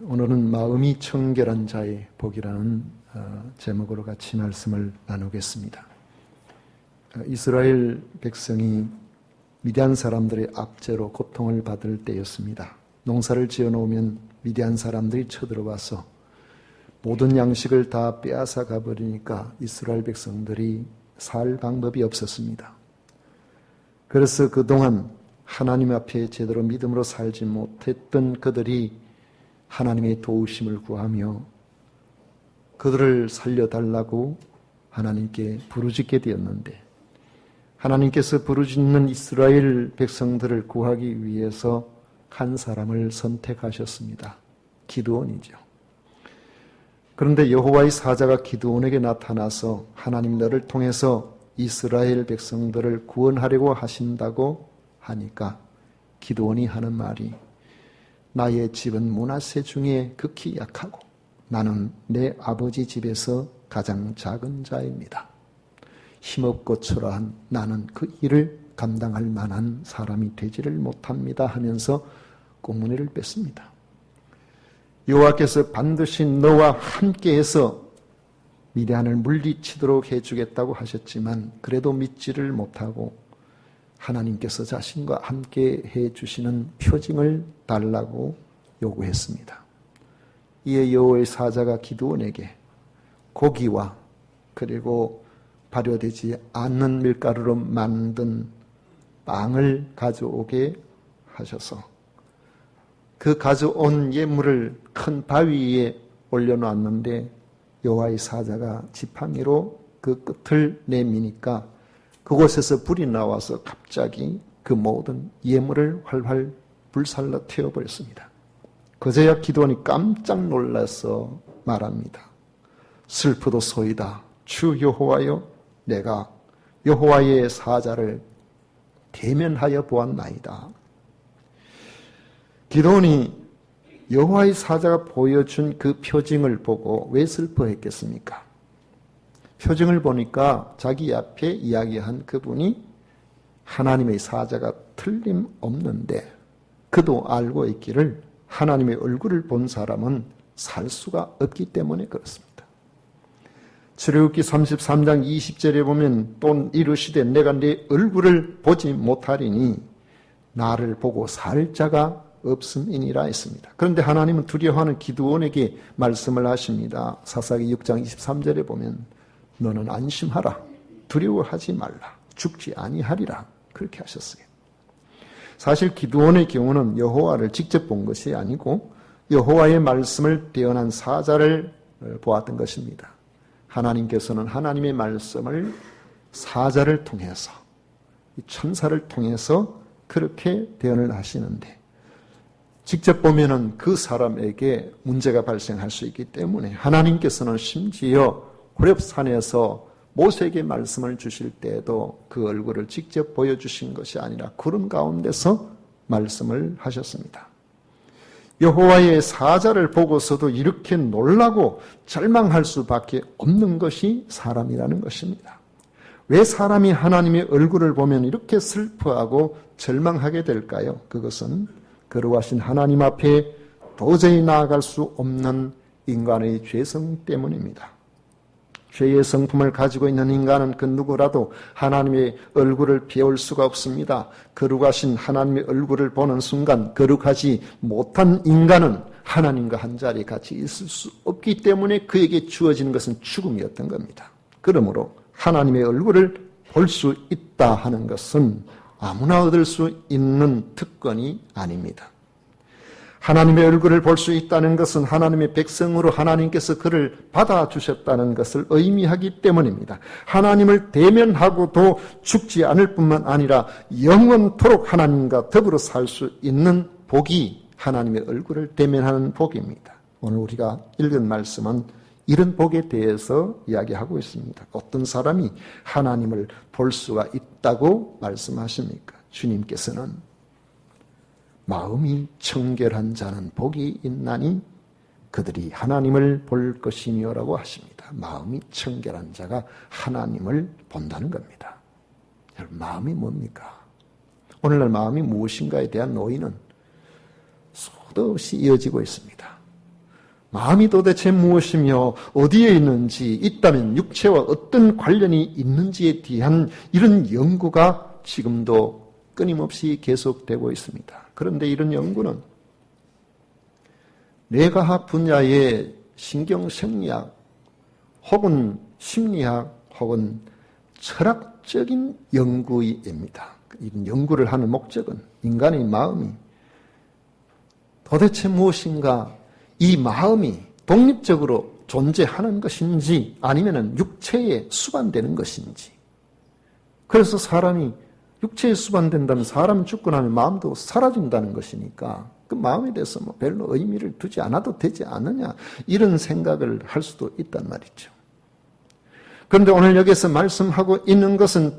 오늘은 마음이 청결한 자의 복이라는 제목으로 같이 말씀을 나누겠습니다. 이스라엘 백성이 미디안 사람들의 압제로 고통을 받을 때였습니다. 농사를 지어놓으면 미디안 사람들이 쳐들어와서 모든 양식을 다 빼앗아 가버리니까 이스라엘 백성들이 살 방법이 없었습니다. 그래서 그동안 하나님 앞에 제대로 믿음으로 살지 못했던 그들이 하나님의 도우심을 구하며 그들을 살려달라고 하나님께 부르짖게 되었는데, 하나님께서 부르짖는 이스라엘 백성들을 구하기 위해서 한 사람을 선택하셨습니다. 기드온이죠. 그런데 여호와의 사자가 기드온에게 나타나서 하나님 너를 통해서 이스라엘 백성들을 구원하려고 하신다고 하니까 기드온이 하는 말이, 나의 집은 므낫세 중에 극히 약하고 나는 내 아버지 집에서 가장 작은 자입니다. 힘없고 초라한 나는 그 일을 감당할 만한 사람이 되지를 못합니다 하면서 꽁무니를 뺐습니다. 여호와께서 반드시 너와 함께해서 미디안을 물리치도록 해주겠다고 하셨지만 그래도 믿지를 못하고 하나님께서 자신과 함께 해주시는 표징을 달라고 요구했습니다. 이에 여호와의 사자가 기드온에게 고기와 그리고 발효되지 않는 밀가루로 만든 빵을 가져오게 하셔서 그 가져온 예물을 큰 바위 위에 올려놨는데 여호와의 사자가 지팡이로 그 끝을 내미니까 그곳에서 불이 나와서 갑자기 그 모든 예물을 활활 불살라 태워버렸습니다. 그제야 기드온이 깜짝 놀라서 말합니다. 슬프도소이다. 주 여호와여, 내가 여호와의 사자를 대면하여 보았나이다. 기드온이 여호와의 사자가 보여준 그 표징을 보고 왜 슬퍼했겠습니까? 표징을 보니까 자기 앞에 이야기한 그분이 하나님의 사자가 틀림없는데 그도 알고 있기를 하나님의 얼굴을 본 사람은 살 수가 없기 때문에 그렇습니다. 출애굽기 33장 20절에 보면 또 이르시되 내가 네 얼굴을 보지 못하리니 나를 보고 살 자가 없음이니라 했습니다. 그런데 하나님은 두려워하는 기드온에게 말씀을 하십니다. 사사기 6장 23절에 보면 너는 안심하라. 두려워하지 말라. 죽지 아니하리라. 그렇게 하셨어요. 사실 기드온의 경우는 여호와를 직접 본 것이 아니고 여호와의 말씀을 대언한 사자를 보았던 것입니다. 하나님께서는 하나님의 말씀을 사자를 통해서, 천사를 통해서 그렇게 대언을 하시는데 직접 보면은 그 사람에게 문제가 발생할 수 있기 때문에 하나님께서는 심지어 호렙산에서 모세에게 말씀을 주실 때에도 그 얼굴을 직접 보여주신 것이 아니라 구름 가운데서 말씀을 하셨습니다. 여호와의 사자를 보고서도 이렇게 놀라고 절망할 수밖에 없는 것이 사람이라는 것입니다. 왜 사람이 하나님의 얼굴을 보면 이렇게 슬퍼하고 절망하게 될까요? 그것은 거룩하신 하나님 앞에 도저히 나아갈 수 없는 인간의 죄성 때문입니다. 죄의 성품을 가지고 있는 인간은 그 누구라도 하나님의 얼굴을 비울 수가 없습니다. 거룩하신 하나님의 얼굴을 보는 순간 거룩하지 못한 인간은 하나님과 한자리에 같이 있을 수 없기 때문에 그에게 주어지는 것은 죽음이었던 겁니다. 그러므로 하나님의 얼굴을 볼 수 있다 하는 것은 아무나 얻을 수 있는 특권이 아닙니다. 하나님의 얼굴을 볼 수 있다는 것은 하나님의 백성으로 하나님께서 그를 받아주셨다는 것을 의미하기 때문입니다. 하나님을 대면하고도 죽지 않을 뿐만 아니라 영원토록 하나님과 더불어 살 수 있는 복이 하나님의 얼굴을 대면하는 복입니다. 오늘 우리가 읽은 말씀은 이런 복에 대해서 이야기하고 있습니다. 어떤 사람이 하나님을 볼 수가 있다고 말씀하십니까? 주님께서는 마음이 청결한 자는 복이 있나니 그들이 하나님을 볼 것이며라고 하십니다. 마음이 청결한 자가 하나님을 본다는 겁니다. 여러분, 마음이 뭡니까? 오늘날 마음이 무엇인가에 대한 논의는 수도 없이 이어지고 있습니다. 마음이 도대체 무엇이며 어디에 있는지, 있다면 육체와 어떤 관련이 있는지에 대한 이런 연구가 지금도 끊임없이 계속되고 있습니다. 그런데 이런 연구는 뇌과학 분야의 신경생리학 혹은 심리학 혹은 철학적인 연구입니다. 이런 연구를 하는 목적은 인간의 마음이 도대체 무엇인가, 이 마음이 독립적으로 존재하는 것인지 아니면 육체에 수반되는 것인지. 그래서 사람이 육체에 수반된다면 사람이 죽고 나면 마음도 사라진다는 것이니까 그 마음에 대해서 뭐 별로 의미를 두지 않아도 되지 않느냐, 이런 생각을 할 수도 있단 말이죠. 그런데 오늘 여기서 말씀하고 있는 것은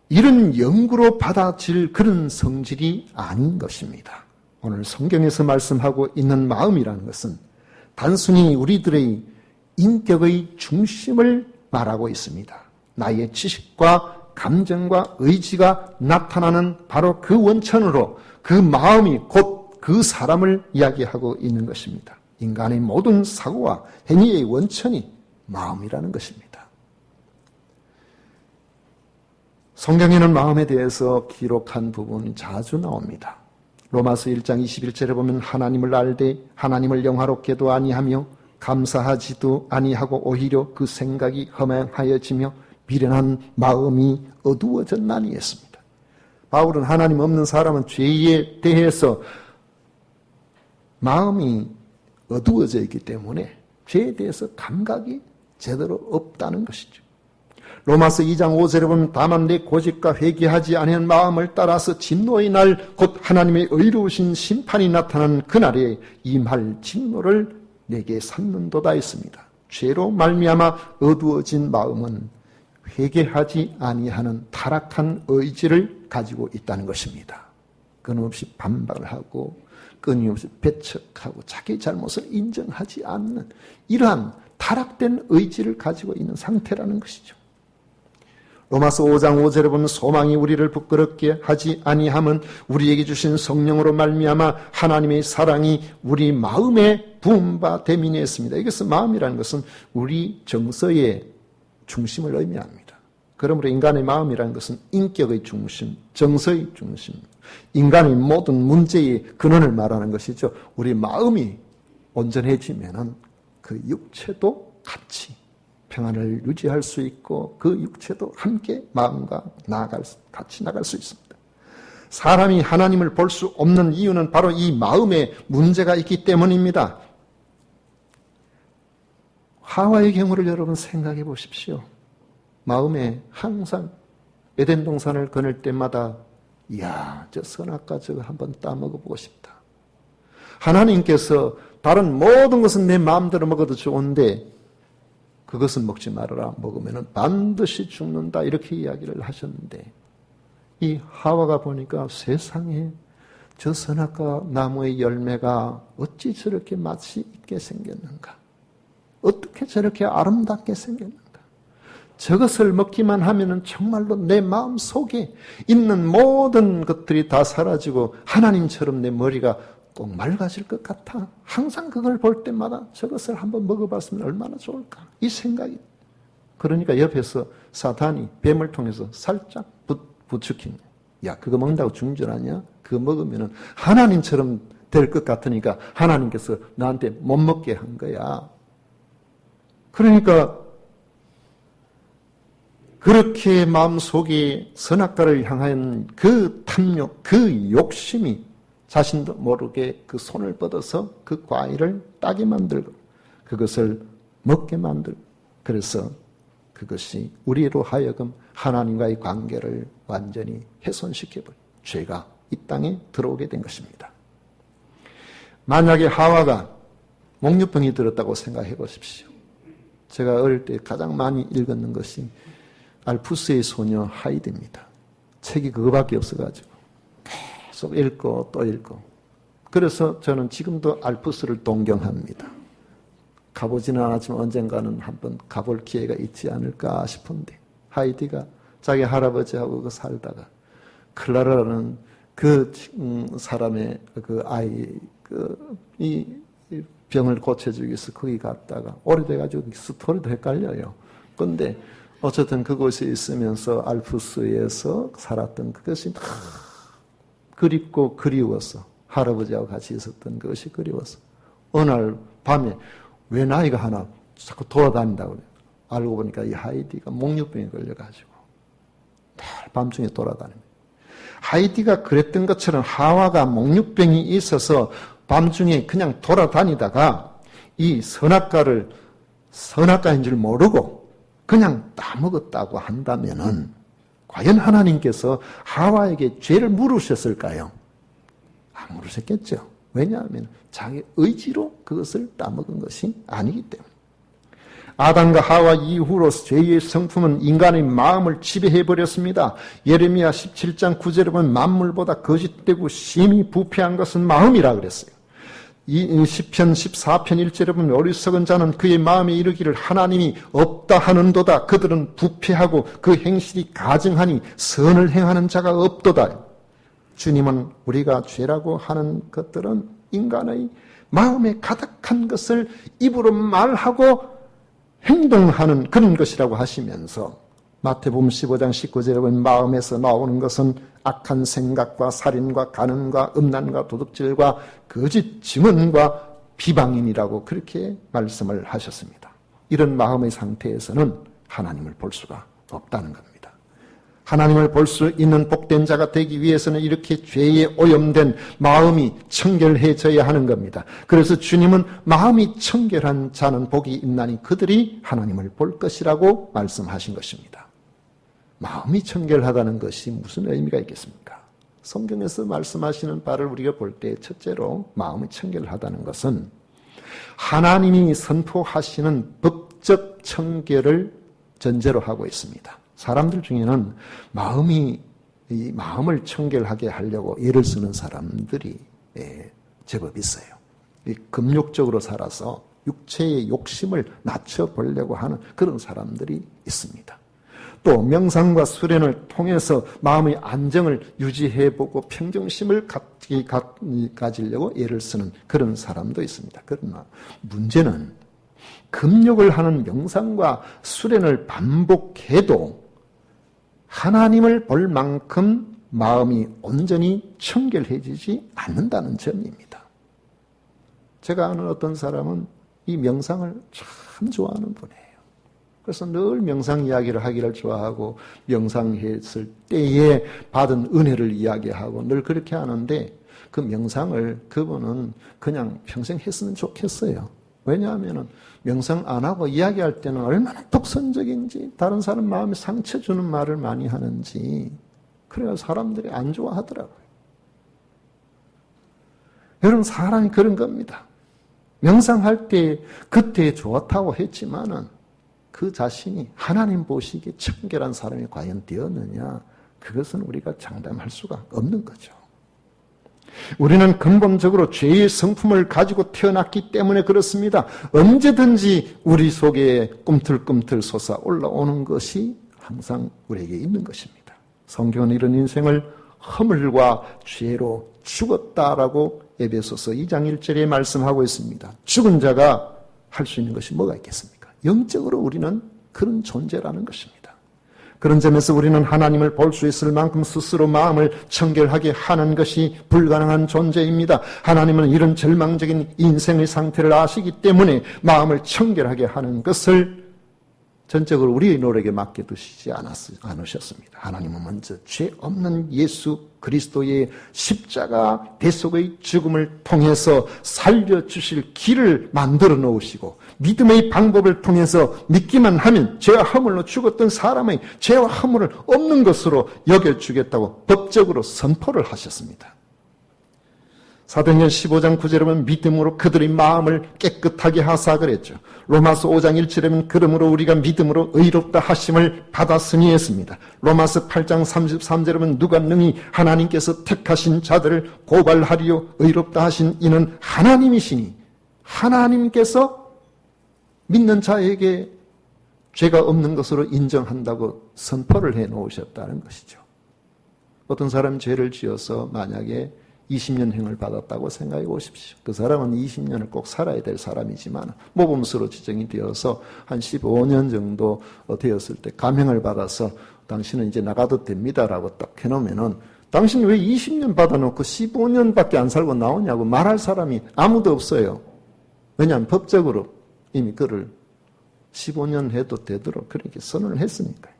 이런 연구로 받아질 그런 성질이 아닌 것입니다. 오늘 성경에서 말씀하고 있는 마음이라는 것은 단순히 우리들의 인격의 중심을 말하고 있습니다. 나의 지식과 감정과 의지가 나타나는 바로 그 원천으로 그 마음이 곧 그 사람을 이야기하고 있는 것입니다. 인간의 모든 사고와 행위의 원천이 마음이라는 것입니다. 성경에는 마음에 대해서 기록한 부분이 자주 나옵니다. 로마서 1장 21절에 보면 하나님을 알되 하나님을 영화롭게도 아니하며 감사하지도 아니하고 오히려 그 생각이 허망하여지며 미련한 마음이 어두워졌나니 했습니다. 바울은 하나님 없는 사람은 죄에 대해서 마음이 어두워져 있기 때문에 죄에 대해서 감각이 제대로 없다는 것이죠. 로마서 2장 5절에 보면 다만 내 고집과 회개하지 아니한 마음을 따라서 진노의 날 곧 하나님의 의로우신 심판이 나타난 그날에 임할 진노를 내게 삼는도다 했습니다. 죄로 말미암아 어두워진 마음은 회개하지 아니하는 타락한 의지를 가지고 있다는 것입니다. 끊임없이 반박을 하고 끊임없이 배척하고 자기 잘못을 인정하지 않는 이러한 타락된 의지를 가지고 있는 상태라는 것이죠. 로마서 5장 5절에 보면 소망이 우리를 부끄럽게 하지 아니함은 우리에게 주신 성령으로 말미암아 하나님의 사랑이 우리 마음에 부은 바 됨이니 했습니다. 이것은 마음이라는 것은 우리 정서의 중심을 의미합니다. 그러므로 인간의 마음이라는 것은 인격의 중심, 정서의 중심, 인간의 모든 문제의 근원을 말하는 것이죠. 우리 마음이 온전해지면은 그 육체도 같이 평안을 유지할 수 있고 그 육체도 함께 마음과 같이 나갈 수 있습니다. 사람이 하나님을 볼 수 없는 이유는 바로 이 마음에 문제가 있기 때문입니다. 하와의 경우를 여러분 생각해 보십시오. 마음에 항상 에덴 동산을 거닐 때마다 이야, 저 선악과 저거 한번 따먹어보고 싶다. 하나님께서 다른 모든 것은 내 마음대로 먹어도 좋은데 그것은 먹지 말아라. 먹으면 반드시 죽는다. 이렇게 이야기를 하셨는데 이 하와가 보니까 세상에 저 선악과 나무의 열매가 어찌 저렇게 맛이 있게 생겼는가? 어떻게 저렇게 아름답게 생겼는가? 저것을 먹기만 하면은 정말로 내 마음 속에 있는 모든 것들이 다 사라지고 하나님처럼 내 머리가 꼭 맑아질 것 같아. 항상 그걸 볼 때마다 저것을 한번 먹어봤으면 얼마나 좋을까. 이 생각이. 그러니까 옆에서 사탄이 뱀을 통해서 살짝 부추긴 거야. 야, 그거 먹는다고 죽는 줄 아냐? 그거 먹으면은 하나님처럼 될 것 같으니까 하나님께서 나한테 못 먹게 한 거야. 그러니까 그렇게 마음속에 선악과를 향한 그 탐욕, 그 욕심이 자신도 모르게 그 손을 뻗어서 그 과일을 따게 만들고 그것을 먹게 만들고 그래서 그것이 우리로 하여금 하나님과의 관계를 완전히 훼손시켜버린 죄가 이 땅에 들어오게 된 것입니다. 만약에 하와가 목류병이 들었다고 생각해 보십시오. 제가 어릴 때 가장 많이 읽었는 것이 알푸스의 소녀 하이드입니다. 책이 그거밖에 없어가지고 계속 읽고 또 읽고 그래서 저는 지금도 알푸스를 동경합니다. 가보지는 않았지만 언젠가는 한번 가볼 기회가 있지 않을까 싶은데 하이디가 자기 할아버지하고 그 살다가 클라라라는 그 사람의 그 아이 이 병을 고쳐주기 위해서 거기 갔다가 오래돼가지고 스토리도 헷갈려요. 근데 어쨌든 그곳에 있으면서 알프스에서 살았던 그것이 그립고 그리워서 할아버지하고 같이 있었던 그것이 그리워서 어느 날 밤에 왜 나이가 하나 자꾸 돌아다닌다고 그래요. 알고 보니까 이 하이디가 목류병에 걸려가지고 매일 밤중에 돌아다닙니다. 하이디가 그랬던 것처럼 하와가 목류병이 있어서 밤중에 그냥 돌아다니다가 이 선악과를 선악과인 줄 모르고 그냥 따먹었다고 한다면은 과연 하나님께서 하와에게 죄를 물으셨을까요? 안 물으셨겠죠. 왜냐하면 자기 의지로 그것을 따먹은 것이 아니기 때문에. 아담과 하와 이후로 죄의 성품은 인간의 마음을 지배해버렸습니다. 예레미야 17장 9절에 보면 만물보다 거짓되고 심히 부패한 것은 마음이라 그랬어요. 이 시편 14편 1절에 보면 어리석은 자는 그의 마음에 이르기를 하나님이 없다 하는도다. 그들은 부패하고 그 행실이 가증하니 선을 행하는 자가 없도다. 주님은 우리가 죄라고 하는 것들은 인간의 마음에 가득한 것을 입으로 말하고 행동하는 그런 것이라고 하시면서 마태복음 15장 19절에 보면 마음에서 나오는 것은 악한 생각과 살인과 간음과 음란과 도둑질과 거짓 증언과 비방인이라고 그렇게 말씀을 하셨습니다. 이런 마음의 상태에서는 하나님을 볼 수가 없다는 겁니다. 하나님을 볼 수 있는 복된 자가 되기 위해서는 이렇게 죄에 오염된 마음이 청결해져야 하는 겁니다. 그래서 주님은 마음이 청결한 자는 복이 있나니 그들이 하나님을 볼 것이라고 말씀하신 것입니다. 마음이 청결하다는 것이 무슨 의미가 있겠습니까? 성경에서 말씀하시는 바를 우리가 볼 때 첫째로 마음이 청결하다는 것은 하나님이 선포하시는 법적 청결을 전제로 하고 있습니다. 사람들 중에는 이 마음을 청결하게 하려고 애를 쓰는 사람들이 제법 있어요. 금욕적으로 살아서 육체의 욕심을 낮춰보려고 하는 그런 사람들이 있습니다. 또 명상과 수련을 통해서 마음의 안정을 유지해보고 평정심을 가지려고 애를 쓰는 그런 사람도 있습니다. 그러나 문제는 금욕을 하는 명상과 수련을 반복해도 하나님을 볼 만큼 마음이 온전히 청결해지지 않는다는 점입니다. 제가 아는 어떤 사람은 이 명상을 참 좋아하는 분이에요. 그래서 늘 명상 이야기를 하기를 좋아하고 명상했을 때에 받은 은혜를 이야기하고 늘 그렇게 하는데 그 명상을 그분은 그냥 평생 했으면 좋겠어요. 왜냐하면 명상 안 하고 이야기할 때는 얼마나 독선적인지 다른 사람 마음에 상처 주는 말을 많이 하는지 그래야 사람들이 안 좋아하더라고요. 여러분 사람이 그런 겁니다. 명상할 때 그때 좋다고 했지만은 그 자신이 하나님 보시기에 청결한 사람이 과연 되었느냐 그것은 우리가 장담할 수가 없는 거죠. 우리는 근본적으로 죄의 성품을 가지고 태어났기 때문에 그렇습니다. 언제든지 우리 속에 꿈틀꿈틀 솟아 올라오는 것이 항상 우리에게 있는 것입니다. 성경은 이런 인생을 허물과 죄로 죽었다라고 에베소서 2장 1절에 말씀하고 있습니다. 죽은 자가 할 수 있는 것이 뭐가 있겠습니까? 영적으로 우리는 그런 존재라는 것입니다. 그런 점에서 우리는 하나님을 볼 수 있을 만큼 스스로 마음을 청결하게 하는 것이 불가능한 존재입니다. 하나님은 이런 절망적인 인생의 상태를 아시기 때문에 마음을 청결하게 하는 것을 전적으로 우리의 노력에 맡겨두시지 않으셨습니다. 하나님은 먼저 죄 없는 예수 그리스도의 십자가 대속의 죽음을 통해서 살려주실 길을 만들어 놓으시고 믿음의 방법을 통해서 믿기만 하면 죄와 허물로 죽었던 사람의 죄와 허물을 없는 것으로 여겨주겠다고 법적으로 선포를 하셨습니다. 사도행전 15장 9절에 보면 믿음으로 그들의 마음을 깨끗하게 하사 그랬죠. 로마서 5장 1절에 보면 그러므로 우리가 믿음으로 의롭다 하심을 받았으니 했습니다. 로마서 8장 33절에 보면 누가 능히 하나님께서 택하신 자들을 고발하리요 의롭다 하신 이는 하나님이시니 하나님께서 믿는 자에게 죄가 없는 것으로 인정한다고 선포를 해놓으셨다는 것이죠. 어떤 사람이 죄를 지어서 만약에 20년 형을 받았다고 생각해 보십시오. 그 사람은 20년을 꼭 살아야 될 사람이지만 모범수로 지정이 되어서 한 15년 정도 되었을 때 감형을 받아서 당신은 이제 나가도 됩니다라고 딱 해놓으면은 당신 왜 20년 받아놓고 15년밖에 안 살고 나오냐고 말할 사람이 아무도 없어요. 왜냐하면 법적으로 이미 그를 15년 해도 되도록 그렇게 선언을 했으니까요.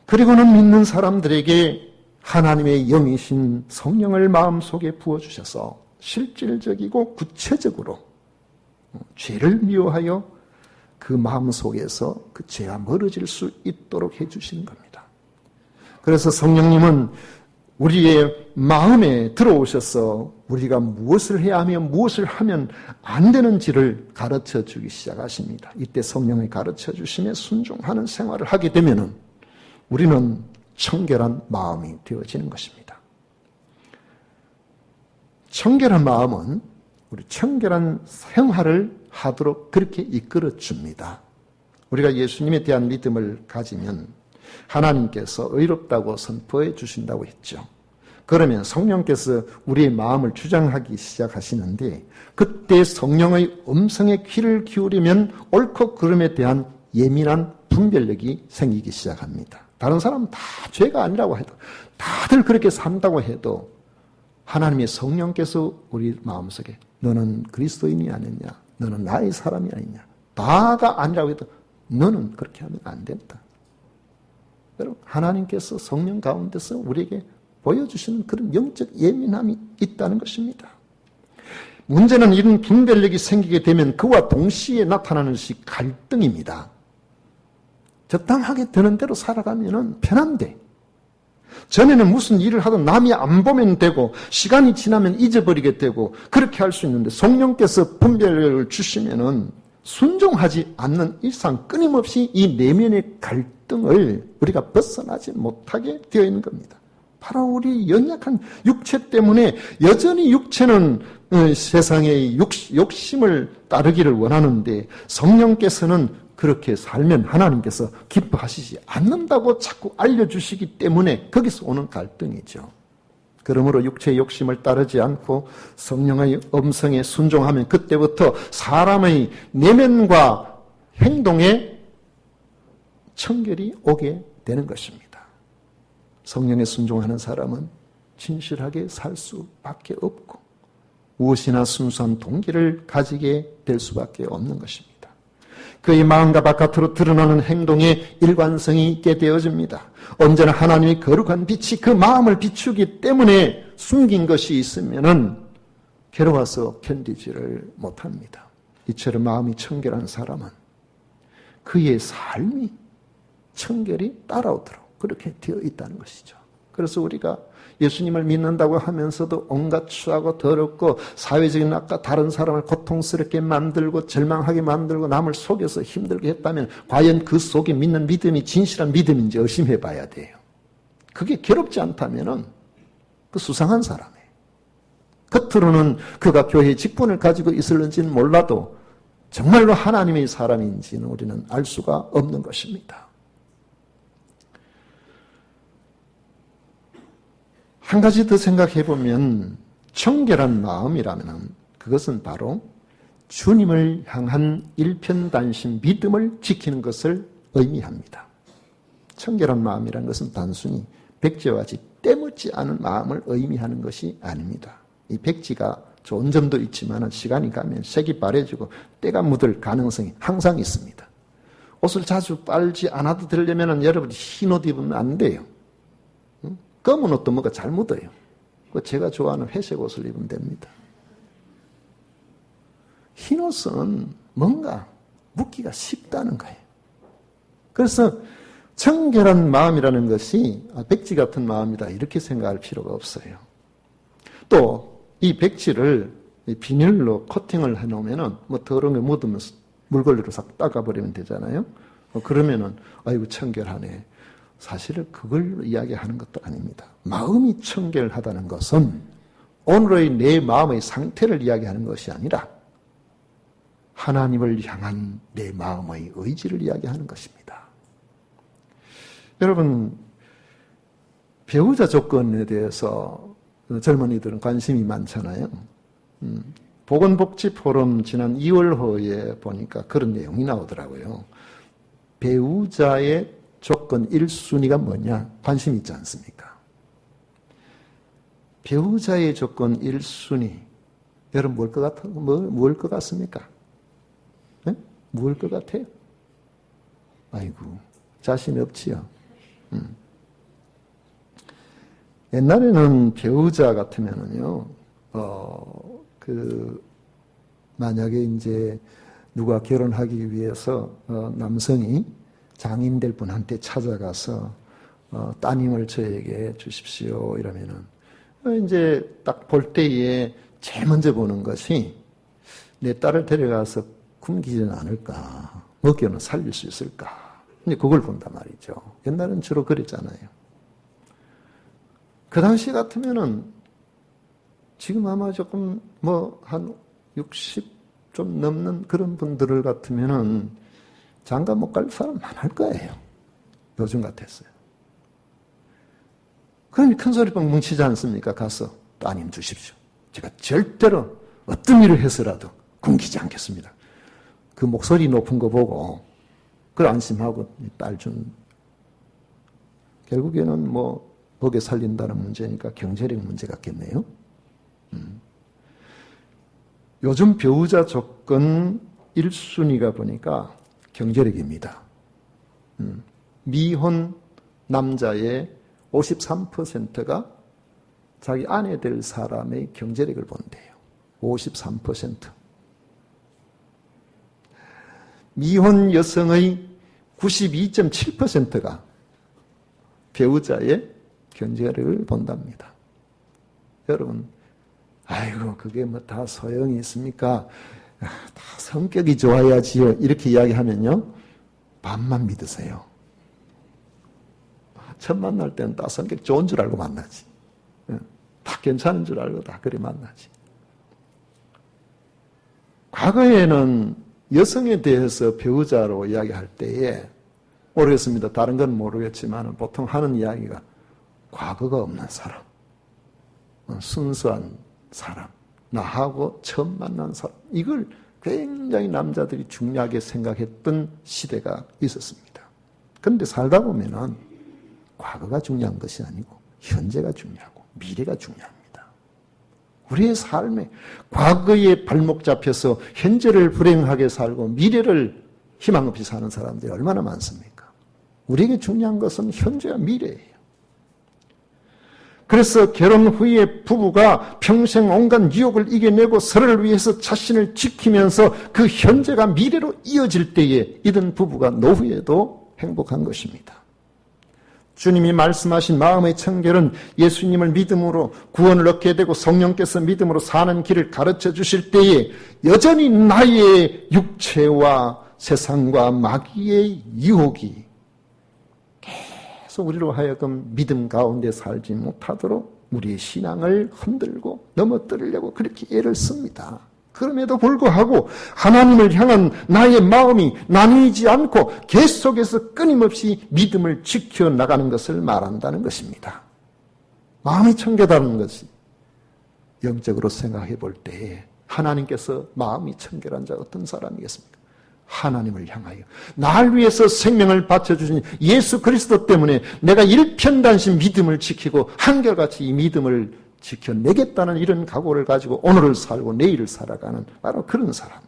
그리고는 믿는 사람들에게 하나님의 영이신 성령을 마음속에 부어주셔서 실질적이고 구체적으로 죄를 미워하여 그 마음속에서 그 죄가 멀어질 수 있도록 해주시는 겁니다. 그래서 성령님은 우리의 마음에 들어오셔서 우리가 무엇을 해야 하며 무엇을 하면 안 되는지를 가르쳐 주기 시작하십니다. 이때 성령이 가르쳐 주심에 순종하는 생활을 하게 되면은 우리는 청결한 마음이 되어지는 것입니다. 청결한 마음은 우리 청결한 생활을 하도록 그렇게 이끌어 줍니다. 우리가 예수님에 대한 믿음을 가지면 하나님께서 의롭다고 선포해 주신다고 했죠. 그러면 성령께서 우리의 마음을 주장하기 시작하시는데 그때 성령의 음성에 귀를 기울이면 옳고 그름에 대한 예민한 분별력이 생기기 시작합니다. 다른 사람은 다 죄가 아니라고 해도 다들 그렇게 산다고 해도 하나님의 성령께서 우리 마음속에 너는 그리스도인이 아니냐, 너는 나의 사람이 아니냐, 다가 아니라고 해도 너는 그렇게 하면 안 된다. 여러분, 하나님께서 성령 가운데서 우리에게 보여주시는 그런 영적 예민함이 있다는 것입니다. 문제는 이런 분별력이 생기게 되면 그와 동시에 나타나는 것이 갈등입니다. 적당하게 되는 대로 살아가면 편한데 전에는 무슨 일을 하든 남이 안 보면 되고 시간이 지나면 잊어버리게 되고 그렇게 할 수 있는데 성령께서 분별력을 주시면은 순종하지 않는 이상 끊임없이 이 내면의 갈등을 우리가 벗어나지 못하게 되어 있는 겁니다. 바로 우리 연약한 육체 때문에 여전히 육체는 세상의 욕심을 따르기를 원하는데 성령께서는 그렇게 살면 하나님께서 기뻐하시지 않는다고 자꾸 알려주시기 때문에 거기서 오는 갈등이죠. 그러므로 육체의 욕심을 따르지 않고 성령의 음성에 순종하면 그때부터 사람의 내면과 행동에 청결이 오게 되는 것입니다. 성령에 순종하는 사람은 진실하게 살 수밖에 없고 무엇이나 순수한 동기를 가지게 될 수밖에 없는 것입니다. 그의 마음과 바깥으로 드러나는 행동에 일관성이 있게 되어집니다. 언제나 하나님의 거룩한 빛이 그 마음을 비추기 때문에 숨긴 것이 있으면은 괴로워서 견디지를 못합니다. 이처럼 마음이 청결한 사람은 그의 삶이 청결이 따라오도록 그렇게 되어 있다는 것이죠. 그래서 우리가 예수님을 믿는다고 하면서도 온갖 추하고 더럽고 사회적인 악과 다른 사람을 고통스럽게 만들고 절망하게 만들고 남을 속여서 힘들게 했다면 과연 그 속에 믿는 믿음이 진실한 믿음인지 의심해 봐야 돼요. 그게 괴롭지 않다면 그 수상한 사람이에요. 겉으로는 그가 교회의 직분을 가지고 있을는지는 몰라도 정말로 하나님의 사람인지는 우리는 알 수가 없는 것입니다. 한 가지 더 생각해 보면 청결한 마음이라면 그것은 바로 주님을 향한 일편단심 믿음을 지키는 것을 의미합니다. 청결한 마음이라는 것은 단순히 백지와 같이 때묻지 않은 마음을 의미하는 것이 아닙니다. 이 백지가 좋은 점도 있지만 시간이 가면 색이 바래지고 때가 묻을 가능성이 항상 있습니다. 옷을 자주 빨지 않아도 되려면 여러분이 흰 옷 입으면 안 돼요. 검은 옷도 뭐가 잘 묻어요. 제가 좋아하는 회색 옷을 입으면 됩니다. 흰 옷은 뭔가 묻기가 쉽다는 거예요. 그래서 청결한 마음이라는 것이 백지 같은 마음이다 이렇게 생각할 필요가 없어요. 또 이 백지를 비닐로 코팅을 해놓으면 더러운 게 묻으면 물걸레로 싹 닦아버리면 되잖아요. 그러면은 아이고 청결하네. 사실은 그걸 이야기하는 것도 아닙니다. 마음이 청결하다는 것은 오늘의 내 마음의 상태를 이야기하는 것이 아니라 하나님을 향한 내 마음의 의지를 이야기하는 것입니다. 여러분, 배우자 조건에 대해서 젊은이들은 관심이 많잖아요. 보건복지 포럼 지난 2월호에 보니까 그런 내용이 나오더라고요. 배우자의 조건 1순위가 뭐냐? 관심 있지 않습니까? 배우자의 조건 1순위. 여러분 뭘 것 같습니까? 네? 뭘 것 같아요? 아이고, 자신 없지요. 옛날에는 배우자 같으면은요, 만약에 이제 누가 결혼하기 위해서 남성이 장인 될 분한테 찾아가서 따님을 저에게 주십시오 이러면은 이제 딱 볼 때에 제일 먼저 보는 것이 내 딸을 데려가서 굶기지는 않을까, 먹여는 살릴 수 있을까, 이제 그걸 본단 말이죠. 옛날엔 주로 그랬잖아요. 그 당시 같으면은 지금 아마 조금 한 60 좀 넘는 그런 분들을 같으면은 장가 못 갈 사람 많을 거예요. 요즘 같았어요. 그러니 큰 소리 뻥 뭉치지 않습니까? 가서 따님 주십시오. 제가 절대로 어떤 일을 해서라도 굶기지 않겠습니다. 그 목소리 높은 거 보고 그걸 안심하고 딸 준. 결국에는 먹여 살린다는 문제니까 경제력 문제 같겠네요. 요즘 배우자 조건 1순위가 보니까 경제력입니다. 미혼 남자의 53%가 자기 아내 될 사람의 경제력을 본대요. 53%. 미혼 여성의 92.7%가 배우자의 경제력을 본답니다. 여러분, 아이고 그게 다 소용이 있습니까? 다 성격이 좋아야지요. 이렇게 이야기하면요, 반만 믿으세요. 처음 만날 때는 다 성격 좋은 줄 알고 만나지. 다 괜찮은 줄 알고 다 그리 만나지. 과거에는 여성에 대해서 배우자로 이야기할 때에, 모르겠습니다. 다른 건 모르겠지만 보통 하는 이야기가 과거가 없는 사람, 순수한 사람, 나하고 처음 만난 사람, 이걸 굉장히 남자들이 중요하게 생각했던 시대가 있었습니다. 그런데 살다 보면은 과거가 중요한 것이 아니고 현재가 중요하고 미래가 중요합니다. 우리의 삶에 과거에 발목 잡혀서 현재를 불행하게 살고 미래를 희망 없이 사는 사람들이 얼마나 많습니까? 우리에게 중요한 것은 현재와 미래예요. 그래서 결혼 후에 부부가 평생 온갖 유혹을 이겨내고 서로를 위해서 자신을 지키면서 그 현재가 미래로 이어질 때에 이런 부부가 노후에도 행복한 것입니다. 주님이 말씀하신 마음의 청결은 예수님을 믿음으로 구원을 얻게 되고 성령께서 믿음으로 사는 길을 가르쳐 주실 때에 여전히 나의 육체와 세상과 마귀의 유혹이 계속 우리로 하여금 믿음 가운데 살지 못하도록 우리의 신앙을 흔들고 넘어뜨리려고 그렇게 애를 씁니다. 그럼에도 불구하고 하나님을 향한 나의 마음이 나뉘지 않고 계속해서 끊임없이 믿음을 지켜나가는 것을 말한다는 것입니다. 마음이 청결하다는 것이 영적으로 생각해 볼 때 하나님께서 마음이 청결한 자 어떤 사람이겠습니까? 하나님을 향하여 날 위해서 생명을 바쳐주신 예수 그리스도 때문에 내가 일편단심 믿음을 지키고 한결같이 이 믿음을 지켜내겠다는 이런 각오를 가지고 오늘을 살고 내일을 살아가는 바로 그런 사람.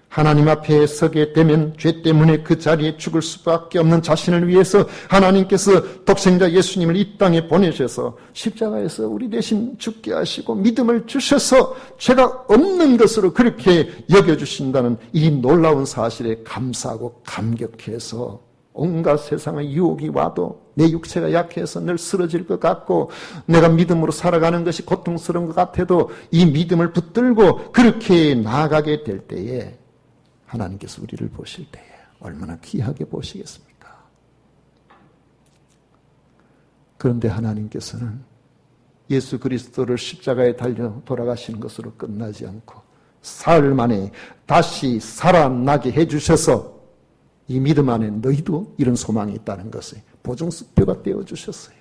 하나님 앞에 서게 되면 죄 때문에 그 자리에 죽을 수밖에 없는 자신을 위해서 하나님께서 독생자 예수님을 이 땅에 보내셔서 십자가에서 우리 대신 죽게 하시고 믿음을 주셔서 죄가 없는 것으로 그렇게 여겨주신다는 이 놀라운 사실에 감사하고 감격해서 온갖 세상의 유혹이 와도 내 육체가 약해서 늘 쓰러질 것 같고 내가 믿음으로 살아가는 것이 고통스러운 것 같아도 이 믿음을 붙들고 그렇게 나아가게 될 때에 하나님께서 우리를 보실 때에 얼마나 귀하게 보시겠습니까? 그런데 하나님께서는 예수 그리스도를 십자가에 달려 돌아가시는 것으로 끝나지 않고 사흘 만에 다시 살아나게 해주셔서 이 믿음 안에 너희도 이런 소망이 있다는 것을 보증수표가 떼어주셨어요.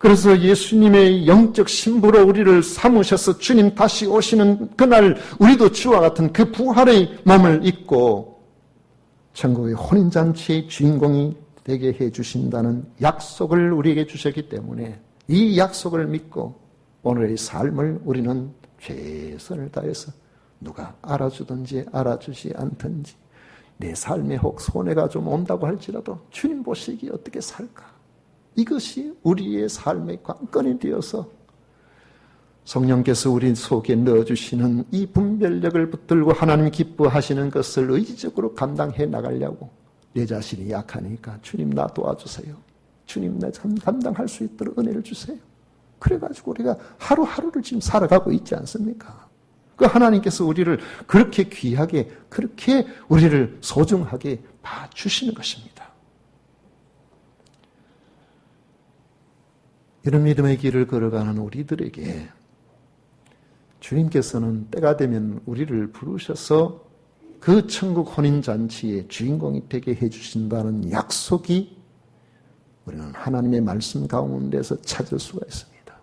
그래서 예수님의 영적 신부로 우리를 삼으셔서 주님 다시 오시는 그날 우리도 주와 같은 그 부활의 몸을 입고 천국의 혼인잔치의 주인공이 되게 해주신다는 약속을 우리에게 주셨기 때문에 이 약속을 믿고 오늘의 삶을 우리는 최선을 다해서 누가 알아주든지 알아주지 않든지 내 삶에 혹 손해가 좀 온다고 할지라도 주님 보시기에 어떻게 살까? 이것이 우리의 삶의 관건이 되어서 성령께서 우리 속에 넣어주시는 이 분별력을 붙들고 하나님 기뻐하시는 것을 의지적으로 감당해 나가려고 내 자신이 약하니까 주님 나 도와주세요. 주님 나 감당할 수 있도록 은혜를 주세요. 그래가지고 우리가 하루하루를 지금 살아가고 있지 않습니까? 그 하나님께서 우리를 그렇게 귀하게 그렇게 우리를 소중하게 봐주시는 것입니다. 이런 믿음의 길을 걸어가는 우리들에게 주님께서는 때가 되면 우리를 부르셔서 그 천국 혼인잔치의 주인공이 되게 해주신다는 약속이 우리는 하나님의 말씀 가운데서 찾을 수가 있습니다.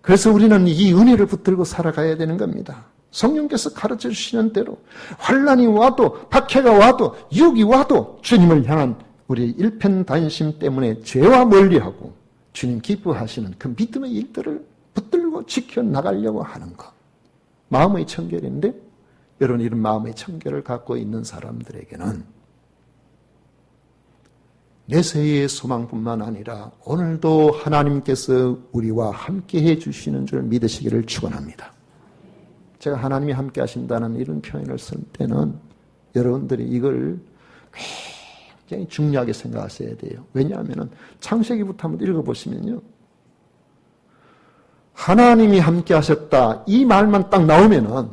그래서 우리는 이 은혜를 붙들고 살아가야 되는 겁니다. 성령께서 가르쳐 주시는 대로 환난이 와도 박해가 와도 유혹이 와도 주님을 향한 우리의 일편단심 때문에 죄와 멀리하고 주님 기뻐하시는 그 믿음의 일들을 붙들고 지켜나가려고 하는 것. 마음의 청결인데 여러분 이런 마음의 청결을 갖고 있는 사람들에게는 내세의 소망뿐만 아니라 오늘도 하나님께서 우리와 함께해 주시는 줄 믿으시기를 축원합니다. 제가 하나님이 함께 하신다는 이런 표현을 쓸 때는 여러분들이 이걸 굉장히 중요하게 생각하셔야 돼요. 왜냐하면 창세기부터 한번 읽어보시면요. 하나님이 함께 하셨다 이 말만 딱 나오면은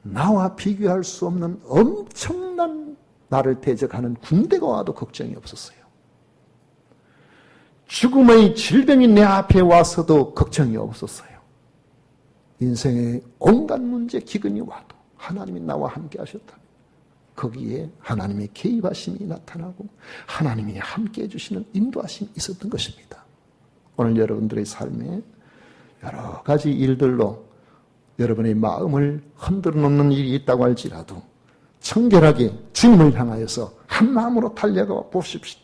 나와 비교할 수 없는 엄청난 나를 대적하는 군대가 와도 걱정이 없었어요. 죽음의 질병이 내 앞에 와서도 걱정이 없었어요. 인생의 온갖 문제 기근이 와도 하나님이 나와 함께 하셨다. 거기에 하나님의 개입하심이 나타나고 하나님이 함께 해주시는 인도하심이 있었던 것입니다. 오늘 여러분들의 삶에 여러 가지 일들로 여러분의 마음을 흔들어 놓는 일이 있다고 할지라도 청결하게 주님을 향하여서 한 마음으로 달려가 보십시오.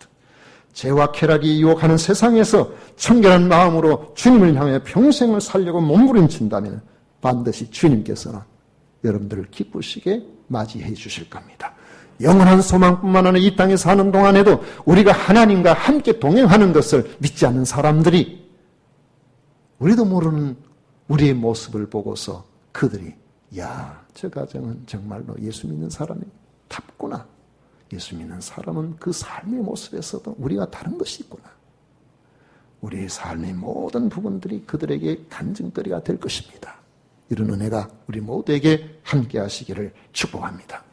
죄와 쾌락이 유혹하는 세상에서 청결한 마음으로 주님을 향해 평생을 살려고 몸부림친다면 반드시 주님께서는 여러분들을 기쁘시게 맞이해 주실 겁니다. 영원한 소망뿐만 아니라 이 땅에 사는 동안에도 우리가 하나님과 함께 동행하는 것을 믿지 않는 사람들이 우리도 모르는 우리의 모습을 보고서 그들이 야, 저 가정은 정말로 예수 믿는 사람이 답구나. 예수 믿는 사람은 그 삶의 모습에서도 우리가 다른 것이 있구나. 우리의 삶의 모든 부분들이 그들에게 간증거리가 될 것입니다. 이런 은혜가 우리 모두에게 함께 하시기를 축복합니다.